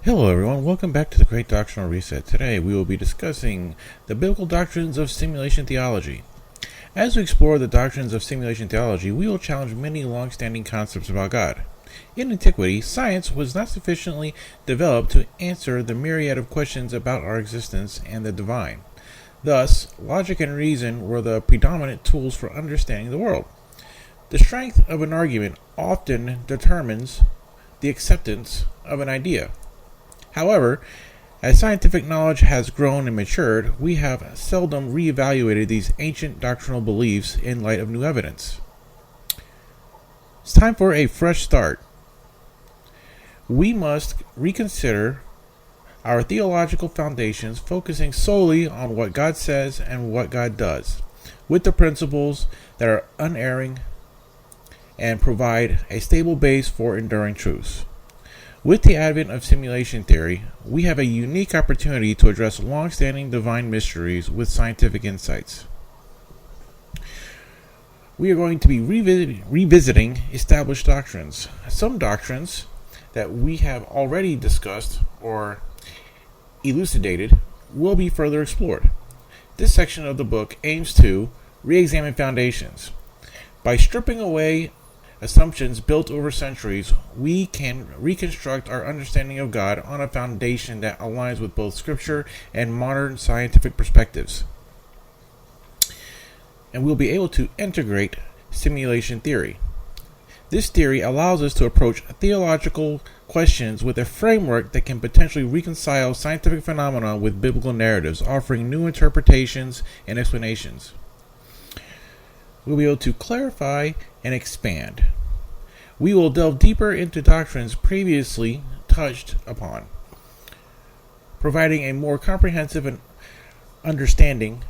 Hello everyone, welcome back to the Great Doctrinal Reset. Today we will be discussing the biblical doctrines of simulation theology. As we explore the doctrines of simulation theology, we will challenge many long-standing concepts about God. In antiquity, science was not sufficiently developed to answer the myriad of questions about our existence and the divine. Thus, logic and reason were the predominant tools for understanding the world. The strength of an argument often determines the acceptance of an idea. However, as scientific knowledge has grown and matured, we have seldom reevaluated these ancient doctrinal beliefs in light of new evidence. It's time for a fresh start. We must reconsider our theological foundations, focusing solely on what God says and what God does, with the principles that are unerring and provide a stable base for enduring truths. With the advent of simulation theory, we have a unique opportunity to address long-standing divine mysteries with scientific insights. We are going to be revisiting established doctrines. Some doctrines that we have already discussed or elucidated will be further explored. This section of the book aims to reexamine foundations. By stripping away assumptions built over centuries, we can reconstruct our understanding of God on a foundation that aligns with both Scripture and modern scientific perspectives. And we'll be able to integrate simulation theory. This theory allows us to approach theological questions with a framework that can potentially reconcile scientific phenomena with biblical narratives, offering new interpretations and explanations. We'll be able to clarify and expand. We will delve deeper into doctrines previously touched upon, providing a more comprehensive understanding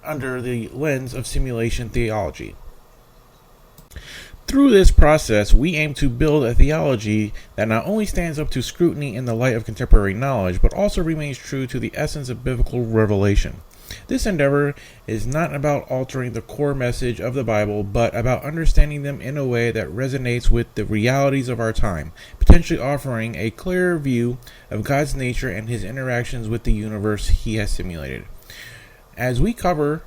under the lens of simulation theology. Through this process, we aim to build a theology that not only stands up to scrutiny in the light of contemporary knowledge, but also remains true to the essence of biblical revelation. This endeavor is not about altering the core message of the Bible, but about understanding them in a way that resonates with the realities of our time, potentially offering a clearer view of God's nature and his interactions with the universe he has simulated. As we cover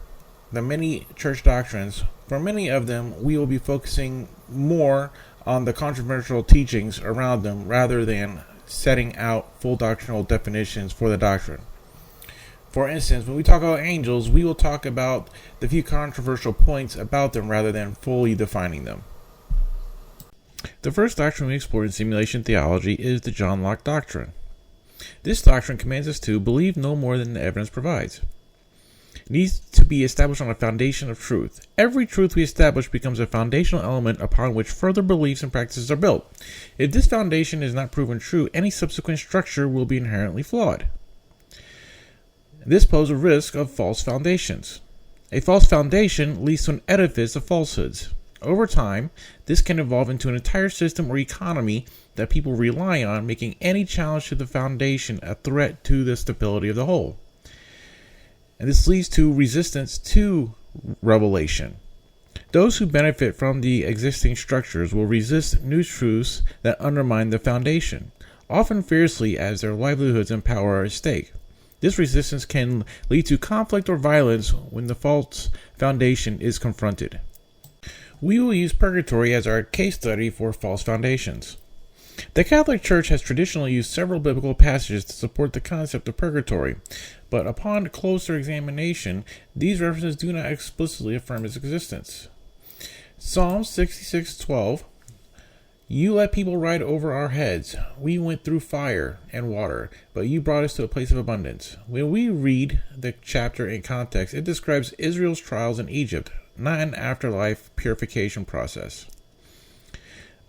the many church doctrines, for many of them, we will be focusing more on the controversial teachings around them rather than setting out full doctrinal definitions for the doctrine. For instance, when we talk about angels, we will talk about the few controversial points about them rather than fully defining them. The first doctrine we explore in simulation theology is the John Locke doctrine. This doctrine commands us to believe no more than the evidence provides. It needs to be established on a foundation of truth. Every truth we establish becomes a foundational element upon which further beliefs and practices are built. If this foundation is not proven true, any subsequent structure will be inherently flawed. This poses a risk of false foundations. A false foundation leads to an edifice of falsehoods. Over time, this can evolve into an entire system or economy that people rely on, making any challenge to the foundation a threat to the stability of the whole. And this leads to resistance to revelation. Those who benefit from the existing structures will resist new truths that undermine the foundation, often fiercely as their livelihoods and power are at stake. This resistance can lead to conflict or violence when the false foundation is confronted. We will use purgatory as our case study for false foundations. The Catholic Church has traditionally used several biblical passages to support the concept of purgatory, but upon closer examination, these references do not explicitly affirm its existence. Psalm 66:12. You let people ride over our heads. We went through fire and water, but you brought us to a place of abundance. When we read the chapter in context, it describes Israel's trials in Egypt, not an afterlife purification process.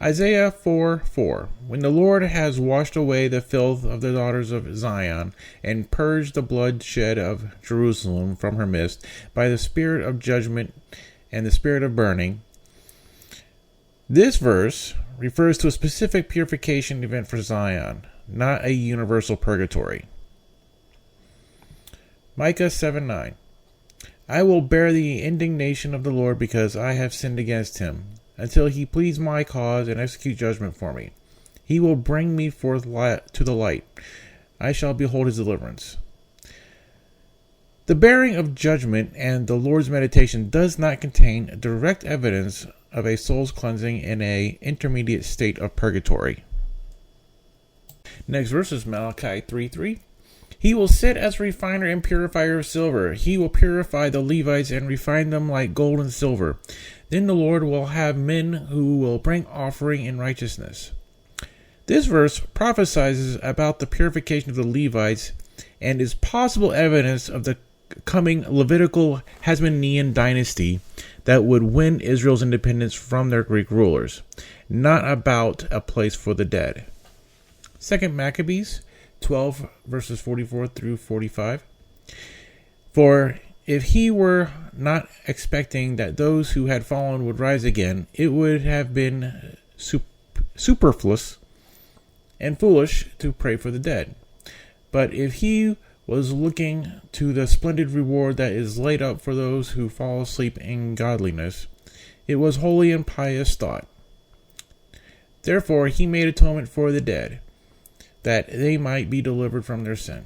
Isaiah 4:4. When the Lord has washed away the filth of the daughters of Zion and purged the bloodshed of Jerusalem from her midst by the spirit of judgment and the spirit of burning. This verse refers to a specific purification event for Zion, not a universal purgatory. Micah 7:9. I will bear the indignation of the Lord because I have sinned against him, until he pleads my cause and execute judgment for me. He will bring me forth to the light. I shall behold his deliverance. The bearing of judgment and the Lord's meditation does not contain direct evidence of a soul's cleansing in an intermediate state of purgatory. Next verse is Malachi 3:3. He will sit as a refiner and purifier of silver. He will purify the Levites and refine them like gold and silver. Then the Lord will have men who will bring offering in righteousness. This verse prophesies about the purification of the Levites and is possible evidence of the coming Levitical Hasmonean dynasty that would win Israel's independence from their Greek rulers, not about a place for the dead. 2 Maccabees 12 verses 44 through 45. For if he were not expecting that those who had fallen would rise again, it would have been superfluous and foolish to pray for the dead. But if he was looking to the splendid reward that is laid up for those who fall asleep in godliness, it was holy and pious thought. Therefore he made atonement for the dead, that they might be delivered from their sin.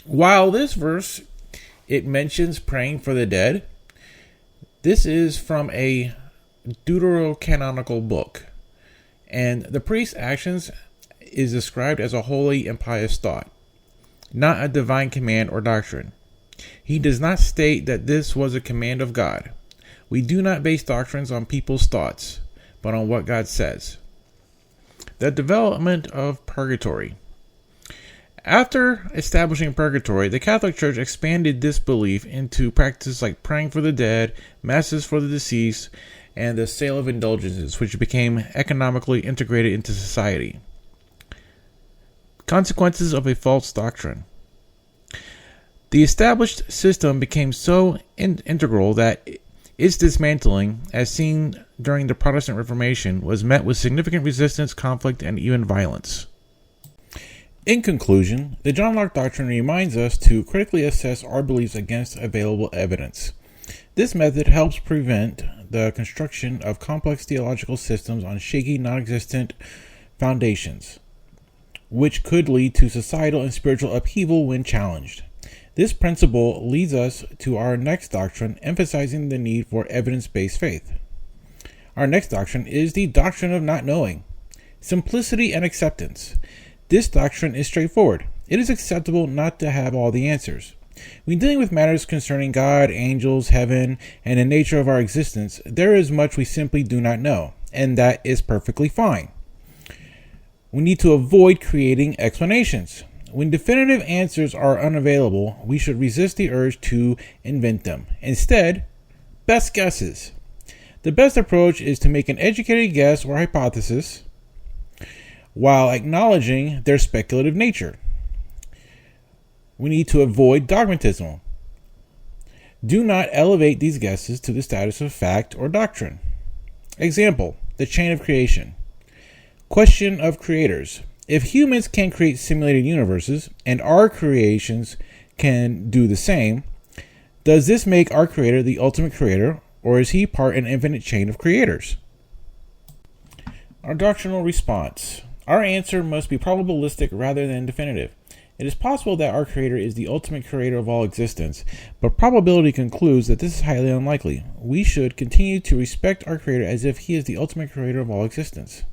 While this verse, it mentions praying for the dead, this is from a deuterocanonical book, and the priest's actions is described as a holy and pious thought, not a divine command or doctrine. He does not state that this was a command of God. We do not base doctrines on people's thoughts, but on what God says. The development of purgatory. After establishing purgatory, the Catholic Church expanded this belief into practices like praying for the dead, masses for the deceased, and the sale of indulgences, which became economically integrated into society. Consequences of a false doctrine. The established system became so integral that its dismantling, as seen during the Protestant Reformation, was met with significant resistance, conflict, and even violence. In conclusion, the John Locke Doctrine reminds us to critically assess our beliefs against available evidence. This method helps prevent the construction of complex theological systems on shaky, non-existent foundations, which could lead to societal and spiritual upheaval when challenged. This principle leads us to our next doctrine, emphasizing the need for evidence-based faith. Our next doctrine is the doctrine of not knowing, simplicity and acceptance. This doctrine is straightforward. It is acceptable not to have all the answers. When dealing with matters concerning God, angels, heaven, and the nature of our existence, there is much we simply do not know, and that is perfectly fine. We need to avoid creating explanations. When definitive answers are unavailable, we should resist the urge to invent them. Instead, best guesses. The best approach is to make an educated guess or hypothesis while acknowledging their speculative nature. We need to avoid dogmatism. Do not elevate these guesses to the status of fact or doctrine. Example, the chain of creation. Question of creators. If humans can create simulated universes and our creations can do the same, does this make our creator the ultimate creator, or is he part of an infinite chain of creators? Our doctrinal response. Our answer must be probabilistic rather than definitive. It is possible that our creator is the ultimate creator of all existence, but probability concludes that this is highly unlikely. We should continue to respect our creator as if he is the ultimate creator of all existence.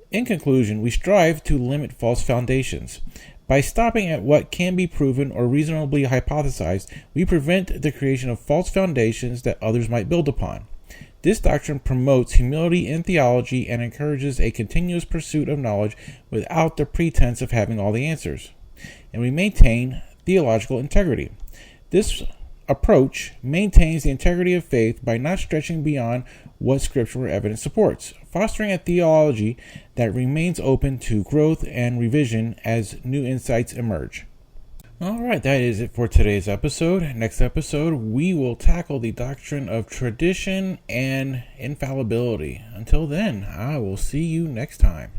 In conclusion, we strive to limit false foundations. By stopping at what can be proven or reasonably hypothesized, we prevent the creation of false foundations that others might build upon. This doctrine promotes humility in theology and encourages a continuous pursuit of knowledge without the pretense of having all the answers. And we maintain theological integrity. This approach maintains the integrity of faith by not stretching beyond what scriptural evidence supports, fostering a theology that remains open to growth and revision as new insights emerge. All right, that is it for today's episode. Next episode, we will tackle the doctrine of tradition and infallibility. Until then, I will see you next time.